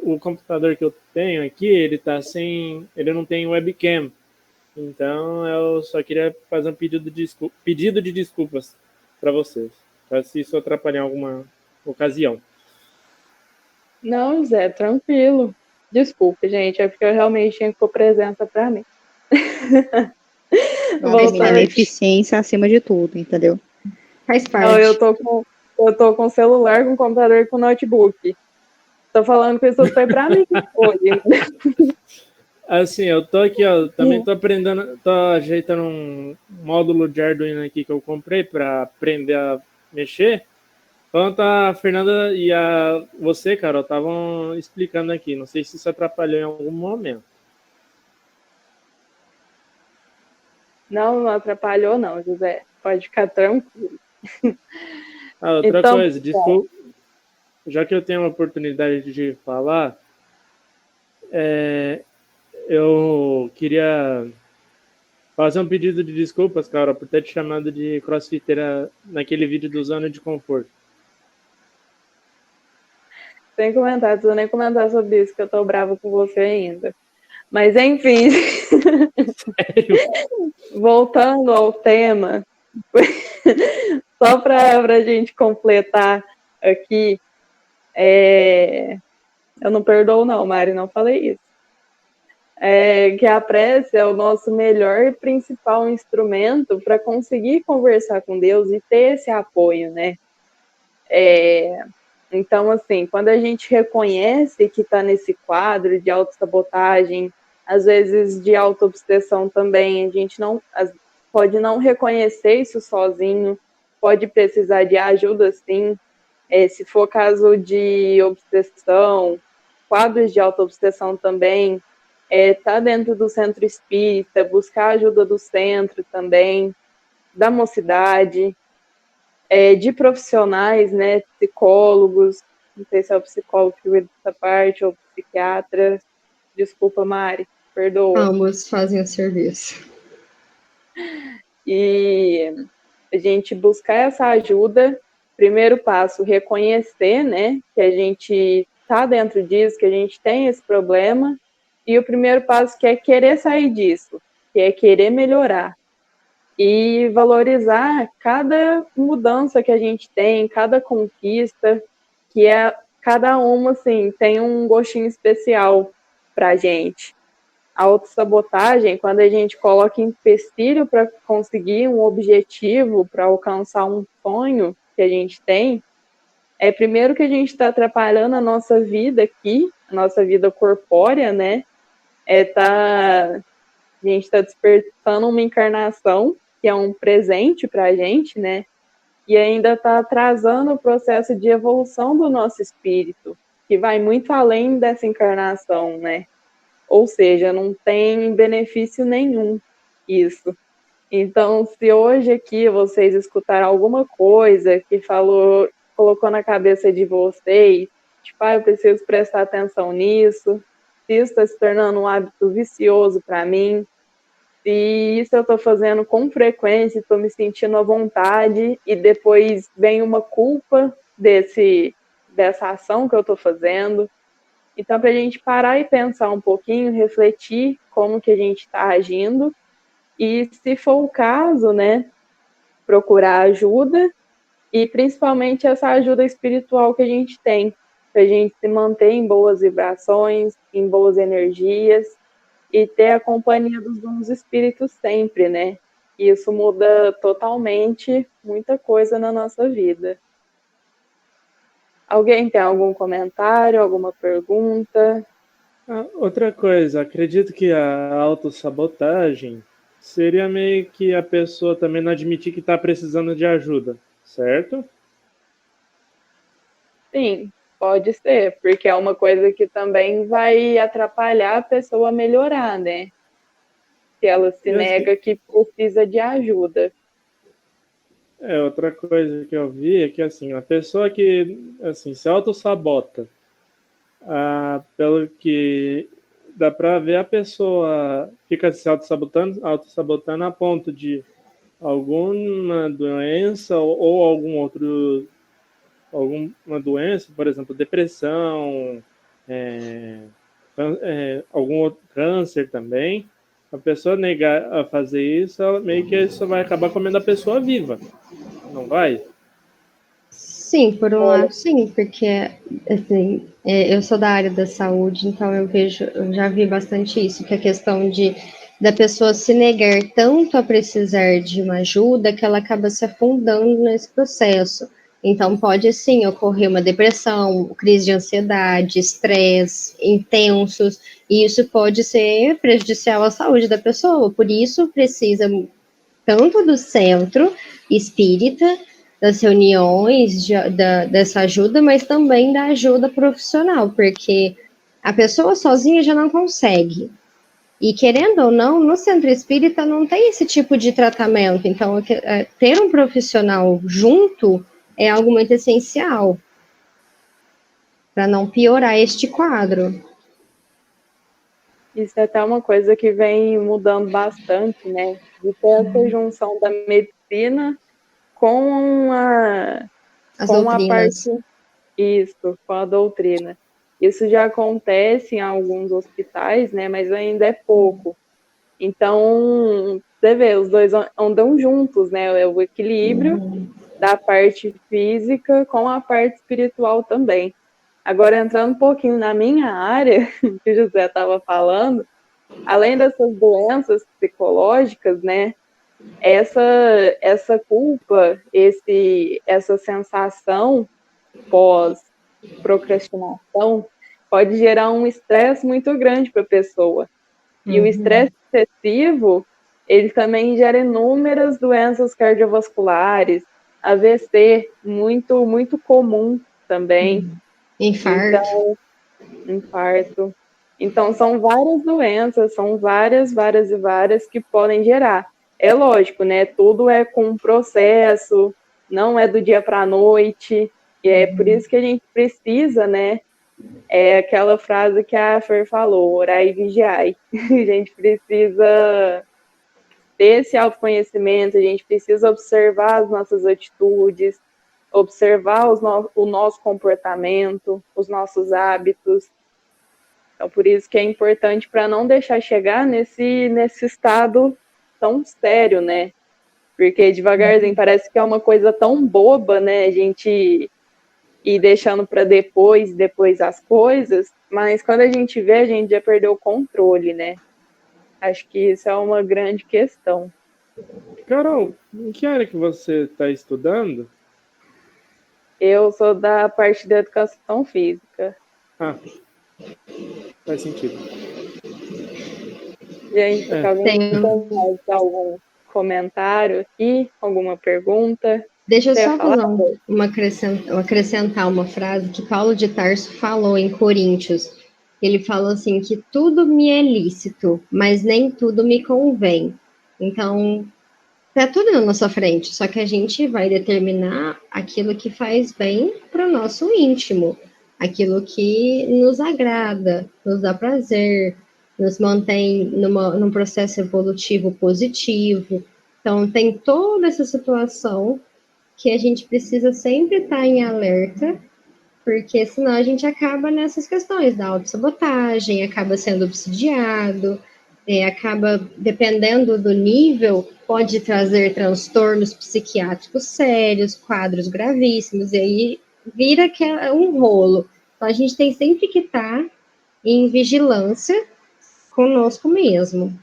o computador que eu tenho aqui, ele não tem webcam. Então, eu só queria fazer um pedido de desculpas para vocês, para se isso atrapalhar em alguma ocasião. Não, Zé, tranquilo. Desculpe, gente, é porque eu realmente tinha que pôr presença pra mim. Menina, eficiência acima de tudo, entendeu? Faz Não, parte. eu tô com celular, com computador e com notebook. Tô falando que isso foi pra mim hoje. Assim, eu tô aqui, ó, também tô aprendendo, tô ajeitando um módulo de Arduino aqui que eu comprei para aprender a mexer. Enquanto a Fernanda e você, Carol, estavam explicando aqui. Não sei se isso atrapalhou em algum momento. Não atrapalhou, não, José. Pode ficar tranquilo. Outra Então, coisa, desculpa, já que eu tenho a oportunidade de falar, eu queria fazer um pedido de desculpas, Carol, por ter te chamado de crossfiteira naquele vídeo do Zona de Conforto. sem comentar, não preciso nem comentar sobre isso, que eu tô brava com você ainda. Mas, enfim. Sério? Voltando ao tema, só para a gente completar aqui, eu não perdoo não, Mari, não falei isso. Que a prece é o nosso melhor e principal instrumento para conseguir conversar com Deus e ter esse apoio, né? Então, assim, quando a gente reconhece que está nesse quadro de autossabotagem, às vezes de autoobsessão também, a gente não pode não reconhecer isso sozinho, pode precisar de ajuda, sim. Se for caso de obsessão, quadros de autoobsessão também, tá dentro do centro espírita, buscar ajuda do centro também, da mocidade, de profissionais, né, psicólogos, não sei se é o psicólogo que cuida dessa parte, ou psiquiatra. Desculpa, Mari, perdoa. Ambos fazem o serviço. E a gente buscar essa ajuda, primeiro passo, reconhecer, né, que a gente está dentro disso, que a gente tem esse problema, e o primeiro passo que é querer sair disso, que é querer melhorar. E valorizar cada mudança que a gente tem, cada conquista, que cada uma, assim, tem um gostinho especial pra gente. A autossabotagem, quando a gente coloca empecilho para conseguir um objetivo, para alcançar um sonho que a gente tem, primeiro que a gente está atrapalhando a nossa vida aqui, a nossa vida corpórea, né? A gente está despertando uma encarnação, que é um presente para a gente, né? E ainda está atrasando o processo de evolução do nosso espírito, que vai muito além dessa encarnação, né? Ou seja, não tem benefício nenhum isso. Então, se hoje aqui vocês escutaram alguma coisa que colocou na cabeça de vocês, tipo, eu preciso prestar atenção nisso, se isso está se tornando um hábito vicioso para mim, se isso eu estou fazendo com frequência, estou me sentindo à vontade e depois vem uma culpa dessa ação que eu estou fazendo. Então, para a gente parar e pensar um pouquinho, refletir como que a gente está agindo e, se for o caso, né, procurar ajuda e principalmente essa ajuda espiritual que a gente tem, para a gente se manter em boas vibrações, em boas energias e ter a companhia dos bons espíritos sempre, né? E isso muda totalmente muita coisa na nossa vida. Alguém tem algum comentário, alguma pergunta? Outra coisa, acredito que a autossabotagem seria meio que a pessoa também não admitir que está precisando de ajuda, certo? Sim, pode ser, porque é uma coisa que também vai atrapalhar a pessoa a melhorar, né? Se ela se Assim, nega que precisa de ajuda. outra coisa que eu vi é que assim, a pessoa que assim, se autossabota, pelo que dá para ver, a pessoa fica se autossabotando a ponto de alguma doença ou alguma doença, por exemplo, depressão, algum outro câncer também, a pessoa negar a fazer isso, ela meio que isso vai acabar comendo a pessoa viva. Não vai? Sim, por um lado, sim, porque assim, eu sou da área da saúde, então eu já vi bastante isso, que a questão da pessoa se negar tanto a precisar de uma ajuda que ela acaba se afundando nesse processo. Então pode sim ocorrer uma depressão, crise de ansiedade, estresse intensos, e isso pode ser prejudicial à saúde da pessoa. Por isso precisa tanto do centro espírita, das reuniões dessa ajuda, mas também da ajuda profissional, porque a pessoa sozinha já não consegue. E querendo ou não, no centro espírita não tem esse tipo de tratamento. Então, ter um profissional junto é algo muito essencial para não piorar este quadro. Isso é até uma coisa que vem mudando bastante, né? De ter essa junção da medicina com As com a doutrinas. parte, isso, com a doutrina. Isso já acontece em alguns hospitais, né? Mas ainda é pouco. Então, você vê, os dois andam juntos, né? É o equilíbrio da parte física com a parte espiritual também. Agora, entrando um pouquinho na minha área, que o José estava falando, além dessas doenças psicológicas, né? Essa culpa, essa sensação pós-procrastinação pode gerar um estresse muito grande para a pessoa. E o estresse excessivo, ele também gera inúmeras doenças cardiovasculares, AVC, muito, muito comum também. Infarto. Então, infarto. Então, são várias doenças, são várias e várias que podem gerar. É lógico, né? Tudo é com um processo, não é do dia para a noite, e é por isso que a gente precisa, né? É aquela frase que a Fer falou, orai e vigiai. A gente precisa ter esse autoconhecimento, a gente precisa observar as nossas atitudes, observar o nosso comportamento, os nossos hábitos. Então, por isso que é importante para não deixar chegar nesse estado tão sério, né? Porque devagarzinho parece que é uma coisa tão boba, né? A gente ir deixando para depois as coisas, mas quando a gente vê, a gente já perdeu o controle, né? Acho que isso é uma grande questão. Carol, em que área que você está estudando? Eu sou da parte da educação física. Ah, faz sentido. Gente, alguém tem mais algum comentário aqui? Alguma pergunta? Deixa eu Você ia só falar? acrescentar uma frase que Paulo de Tarso falou em Coríntios. Ele falou assim, que tudo me é lícito, mas nem tudo me convém. Então, tá tudo na nossa frente, só que a gente vai determinar aquilo que faz bem para o nosso íntimo, aquilo que nos agrada, nos dá prazer, nos mantém num processo evolutivo positivo. Então, tem toda essa situação que a gente precisa sempre estar em alerta, porque senão a gente acaba nessas questões da autossabotagem, acaba sendo obsidiado, acaba, dependendo do nível, pode trazer transtornos psiquiátricos sérios, quadros gravíssimos, e aí vira que é um rolo. Então a gente tem sempre que estar em vigilância conosco mesmo.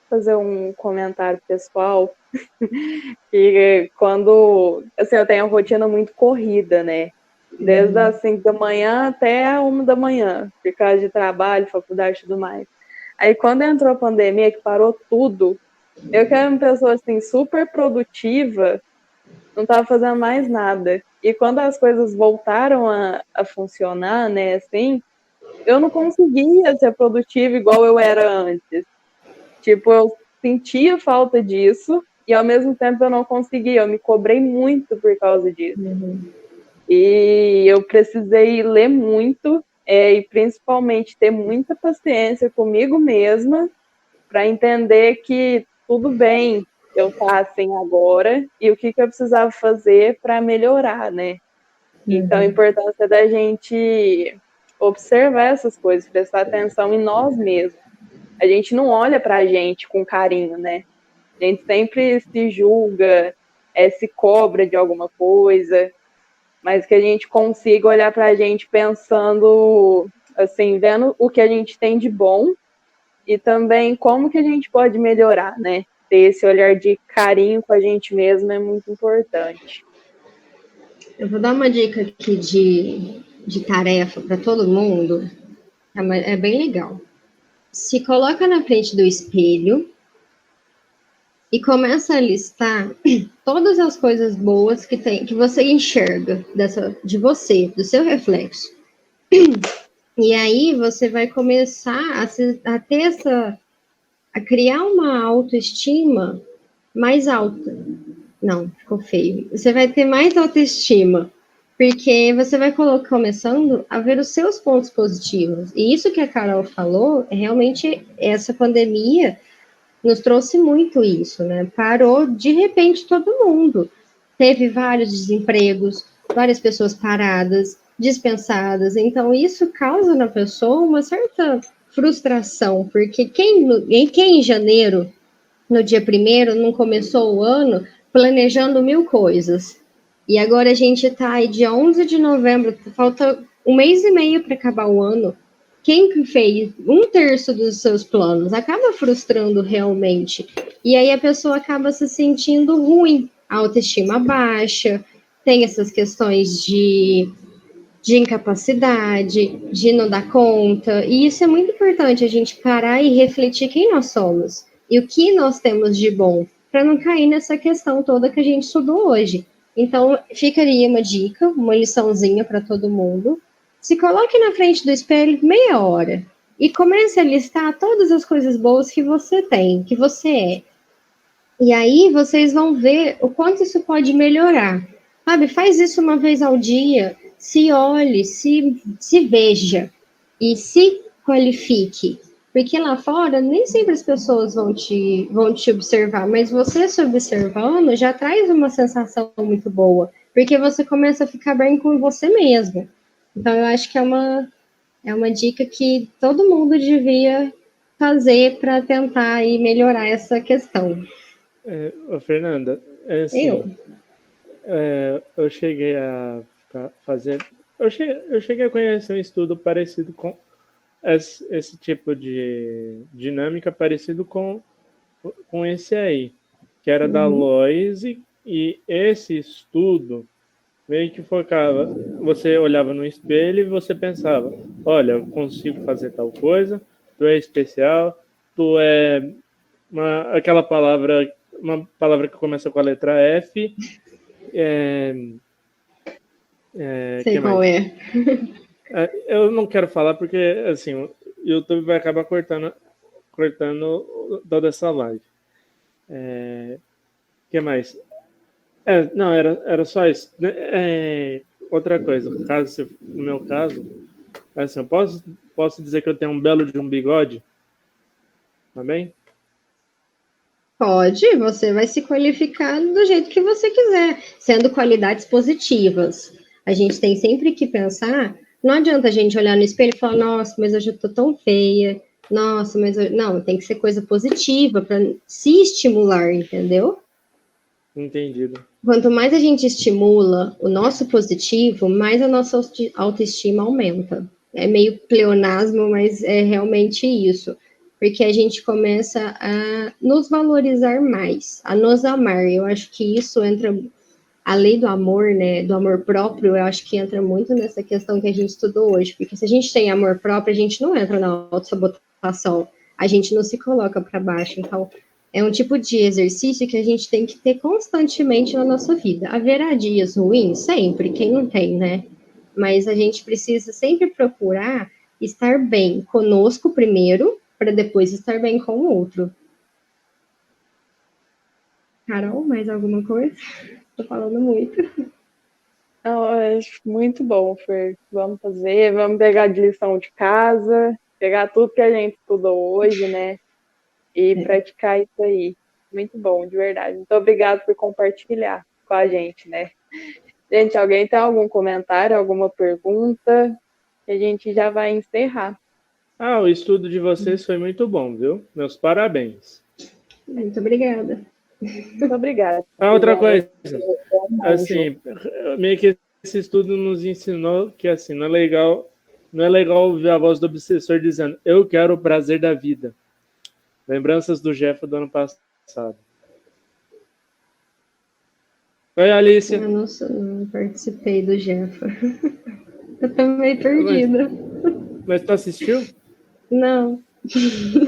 Fazer um comentário pessoal, que quando, assim, eu tenho uma rotina muito corrida, né? Desde as 5 da manhã até a 1 da manhã, por causa de trabalho, faculdade e tudo mais. Aí quando entrou a pandemia, que parou tudo, eu que era uma pessoa, assim, super produtiva, não estava fazendo mais nada. E quando as coisas voltaram a funcionar, né, assim, eu não conseguia ser produtiva igual eu era antes. Tipo, eu sentia falta disso e ao mesmo tempo eu não conseguia, eu me cobrei muito por causa disso. E eu precisei ler muito e principalmente ter muita paciência comigo mesma para entender que tudo bem eu estar assim agora e o que eu precisava fazer para melhorar, né? Então, a importância da gente observar essas coisas, prestar atenção em nós mesmos. a gente não olha pra gente com carinho, né? A gente sempre se julga, se cobra de alguma coisa, mas que a gente consiga olhar pra gente pensando, assim, vendo o que a gente tem de bom e também como que a gente pode melhorar, né? Ter esse olhar de carinho com a gente mesmo é muito importante. Eu vou dar uma dica aqui de tarefa para todo mundo. É bem legal. Se coloca na frente do espelho e começa a listar todas as coisas boas que você enxerga de você, do seu reflexo. E aí você vai começar a ter a criar uma autoestima mais alta. Não, ficou feio. Você vai ter mais autoestima, porque você vai começando a ver os seus pontos positivos. E isso que a Carol falou, realmente essa pandemia nos trouxe muito isso, né? Parou de repente todo mundo. Teve vários desempregos, várias pessoas paradas, dispensadas. Então, isso causa na pessoa uma certa frustração, porque quem em janeiro, no dia 1º, não começou o ano planejando 1000 coisas. E agora a gente está aí dia 11 de novembro, falta 1 mês e meio para acabar o ano. Quem fez 1/3 dos seus planos acaba frustrando realmente. E aí a pessoa acaba se sentindo ruim, a autoestima baixa, tem essas questões de incapacidade, de não dar conta. E isso é muito importante, a gente parar e refletir quem nós somos e o que nós temos de bom, para não cair nessa questão toda que a gente estudou hoje. Então, ficaria uma dica, uma liçãozinha para todo mundo. Se coloque na frente do espelho meia hora e comece a listar todas as coisas boas que você tem, que você é. E aí vocês vão ver o quanto isso pode melhorar. Sabe, faz isso uma vez ao dia, se olhe, se veja e se qualifique. Porque lá fora, nem sempre as pessoas vão te observar, mas você se observando já traz uma sensação muito boa, porque você começa a ficar bem com você mesmo. Então, eu acho que é uma dica que todo mundo devia fazer para tentar aí melhorar essa questão. Fernanda, assim, eu cheguei a fazer. Eu cheguei a conhecer um estudo parecido com esse tipo de dinâmica, parecido com esse aí, que era da Loise, e esse estudo meio que focava, você olhava no espelho e você pensava, olha, eu consigo fazer tal coisa, tu é especial, tu é aquela palavra, uma palavra que começa com a letra F, Sei qual é. Eu não quero falar porque, assim, o YouTube vai acabar cortando toda essa live. Que mais? Não, era só isso. Outra coisa, no meu caso, assim, eu posso dizer que eu tenho um belo de um bigode? Tá bem? Pode, você vai se qualificar do jeito que você quiser, sendo qualidades positivas. A gente tem sempre que pensar, não adianta a gente olhar no espelho e falar, nossa, mas hoje eu tô tão feia, nossa, mas eu... não, tem que ser coisa positiva para se estimular, entendeu? Entendido. Quanto mais a gente estimula o nosso positivo, mais a nossa autoestima aumenta. É meio pleonasmo, mas é realmente isso. Porque a gente começa a nos valorizar mais, a nos amar. Eu acho que isso entra, a lei do amor, né, do amor próprio, eu acho que entra muito nessa questão que a gente estudou hoje. Porque se a gente tem amor próprio, a gente não entra na autossabotação, a gente não se coloca para baixo. Então, é um tipo de exercício que a gente tem que ter constantemente na nossa vida. Haverá dias ruins? Sempre, quem não tem, né? Mas a gente precisa sempre procurar estar bem conosco primeiro, para depois estar bem com o outro. Carol, mais alguma coisa? Tô falando muito. Não, eu acho muito bom, Fer. Vamos fazer, vamos pegar de lição de casa, pegar tudo que a gente estudou hoje, né? E praticar isso aí. Muito bom, de verdade. Muito obrigado por compartilhar com a gente, né? Gente, alguém tem algum comentário, alguma pergunta? Que a gente já vai encerrar. Ah, o estudo de vocês foi muito bom, viu? Meus parabéns. Muito obrigada. Muito obrigada. Ah, outra coisa, Um anjo. assim, meio que esse estudo nos ensinou que, assim, não é legal ouvir a voz do obsessor dizendo, eu quero o prazer da vida. Lembranças do Jeff do ano passado. Oi, Alicia. Eu não participei do Jeff. Eu tô meio perdida. Mas tu assistiu? Não.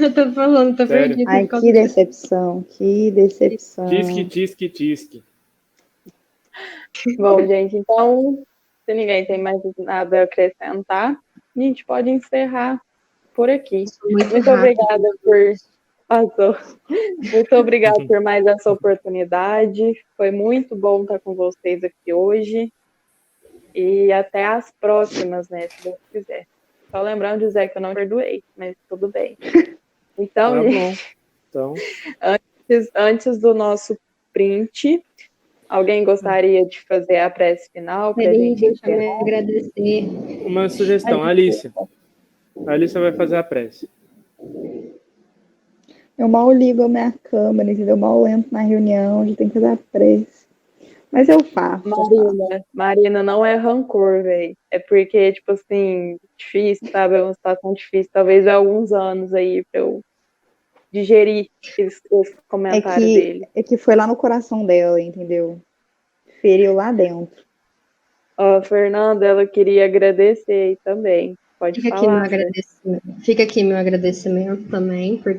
Eu tô falando, tô Sério? perdida. Ai, que decepção, que decepção. Tisque. Bom, gente, então, se ninguém tem mais nada a acrescentar, a gente pode encerrar por aqui. Muito obrigada por. Passou. Muito obrigada por mais essa oportunidade. Foi muito bom estar com vocês aqui hoje. E até as próximas, né? Se Deus quiser. Só lembrando, José, que eu não perdoei, mas tudo bem. Então, Tá bom. Então, antes do nosso print, alguém gostaria de fazer a prece final para a Peraí, gente deixa eu encerrar? agradecer. uma sugestão, Alicia. A Alicia vai fazer a prece. Eu mal ligo a minha câmera, entendeu? Eu mal entro na reunião, já tem que dar prece. Mas eu faço. Marina, não é rancor, velho. É porque, tipo assim, difícil, sabe? É uma situação difícil. Talvez há alguns anos aí pra eu digerir esse comentário dele. É que foi lá no coração dela, entendeu? Feriu lá dentro. Ó, a Fernanda, ela queria agradecer aí também. Pode Fica aqui meu falar, Fer. agradecimento. Fica aqui meu agradecimento também por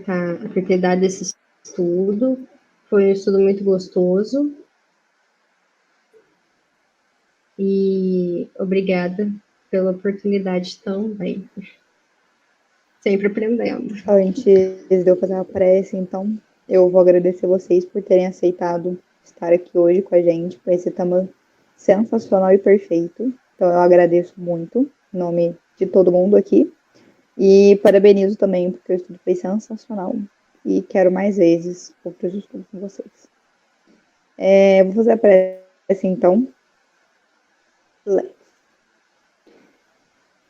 ter dado esse estudo. Foi um estudo muito gostoso. E obrigada pela oportunidade também. Sempre aprendendo. Antes de eu fazer a prece, então, eu vou agradecer vocês por terem aceitado estar aqui hoje com a gente, com esse tema sensacional e perfeito. Então, eu agradeço muito, em nome de todo mundo aqui. E parabenizo também, porque o estudo foi sensacional. E quero mais vezes outros estudos com vocês. Vou fazer a prece, então.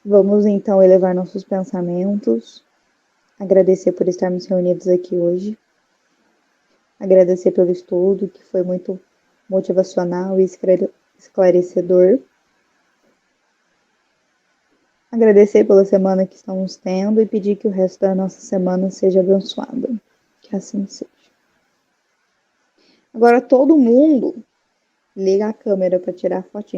Vamos, então, elevar nossos pensamentos. Agradecer por estarmos reunidos aqui hoje. Agradecer pelo estudo, que foi muito motivacional e esclarecedor. Agradecer pela semana que estamos tendo e pedir que o resto da nossa semana seja abençoada. Que assim seja. Agora todo mundo liga a câmera para tirar fotinho.